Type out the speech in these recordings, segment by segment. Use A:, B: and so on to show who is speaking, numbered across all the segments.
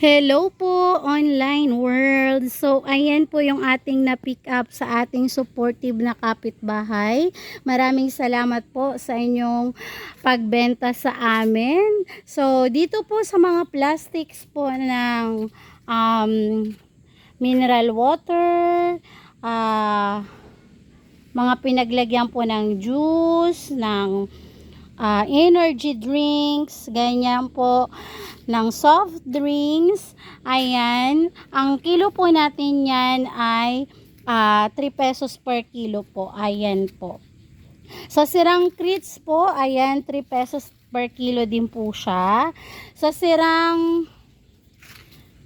A: Hello po, online world. So, ayan po yung ating na-pick up sa ating supportive na kapitbahay. Maraming salamat po sa inyong pagbenta sa amin. So, dito po sa mga plastics po ng mineral water, mga pinaglagyan po ng juice, ng energy drinks, ganyan po, ng soft drinks. Ayan, ang kilo po natin yan ay 3 pesos per kilo po. Ayan po. Sa sirang crates po, ayan, 3 pesos per kilo din po siya. Sa sirang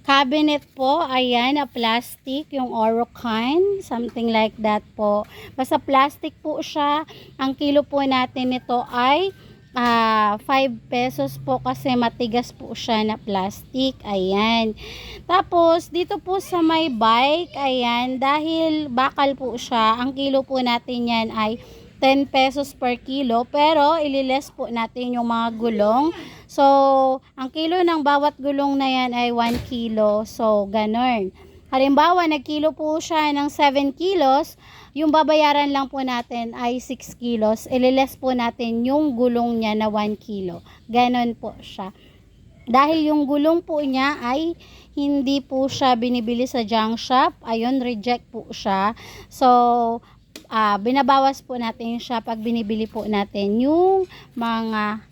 A: cabinet po, ayan, na plastic, yung Orokin, something like that po. Basta plastic po siya. Ang kilo po natin nito ay 5 pesos po kasi matigas po siya na plastic. Ayan. Tapos, dito po sa may bike, ayan, dahil bakal po siya, ang kilo po natin yan ay 10 pesos per kilo, pero ililes po natin yung mga gulong. So, ang kilo ng bawat gulong na yan ay 1 kilo. So, ganun. Halimbawa, nagkilo po siya ng 7 kilos, yung babayaran lang po natin ay 6 kilos. Ililes po natin yung gulong niya na 1 kilo. Ganon po siya. Dahil yung gulong po niya ay hindi po siya binibili sa junk shop. Ayun, reject po siya. So, binabawas po natin siya pag binibili po natin yung mga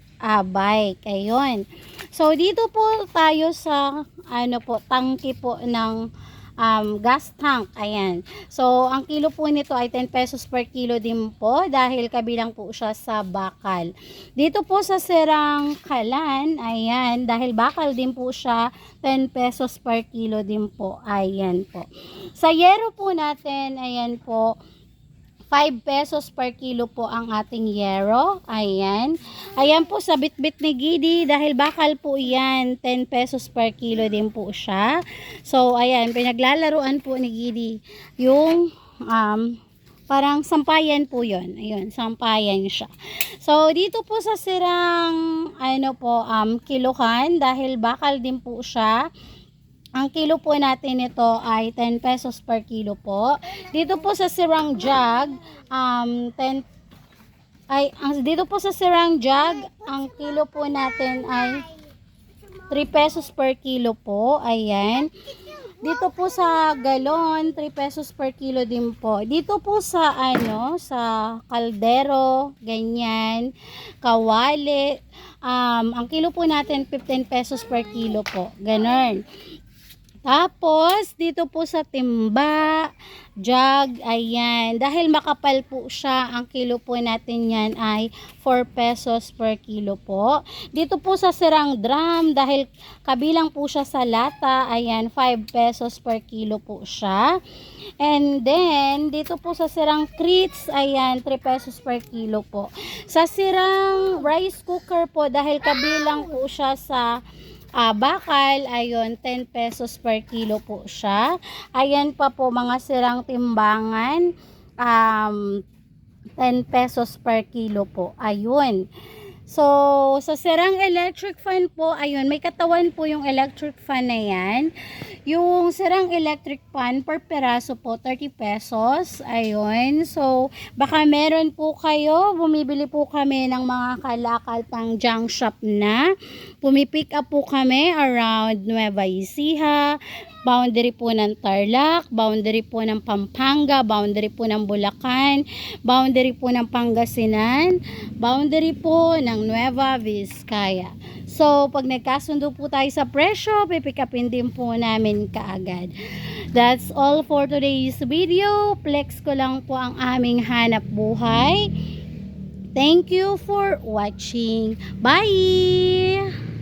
A: bike. Ayun. So, dito po tayo sa tangke po ng gas tank. Ayan. So, ang kilo po nito ay 10 pesos per kilo din po dahil kabilang po siya sa bakal. Dito po sa sirang kalan, ayan, dahil bakal din po siya, 10 pesos per kilo din po. Ayan po. Sa yero po natin, ayan po, 5 pesos per kilo po ang ating yero. Ayan. Ayan po sa bitbit ni Gidi. Dahil bakal po yan, 10 pesos per kilo din po siya. So, ayan. Pinaglalaruan po ni Gidi yung parang sampayan po yun. Ayun, sampayan siya. So, dito po sa sirang kilohan, dahil bakal din po siya, ang kilo po natin ito ay 10 pesos per kilo po. Dito po sa sirang jug, dito po sa sirang jug, ang kilo po natin ay 3 pesos per kilo po. Ayan. Dito po sa galon, 3 pesos per kilo din po. Dito po sa sa kaldero, ganyan, kawali, ang kilo po natin 15 pesos per kilo po. Ganon. Tapos, dito po sa timba, jug, ayan. Dahil makapal po siya, ang kilo po natin yan ay 4 pesos per kilo po. Dito po sa sirang drum, dahil kabilang po siya sa lata, ayan, 5 pesos per kilo po siya. And then, dito po sa sirang crates, ayan, 3 pesos per kilo po. Sa sirang rice cooker po, dahil kabilang po siya sa bakal, ayun, 10 pesos per kilo po siya. Ayan pa po mga sirang timbangan, 10 pesos per kilo po. Ayun. So, sa sirang electric fan po, ayun, may katawan po yung electric fan na yan. Yung sirang electric fan per peraso po, 30 pesos. Ayun. So, baka meron po kayo, bumibili po kami ng mga kalakal pang junk shop na. Pumipick up po kami around Nueva Ecija, boundary po ng Tarlac, boundary po ng Pampanga, boundary po ng Bulacan, boundary po ng Pangasinan, boundary po ng Nueva Vizcaya. So, pag nagkasundo po tayo sa presyo, pipick upin din po namin kaagad. That's all for today's video. Flex ko lang po ang aming hanap buhay. Thank you for watching. Bye!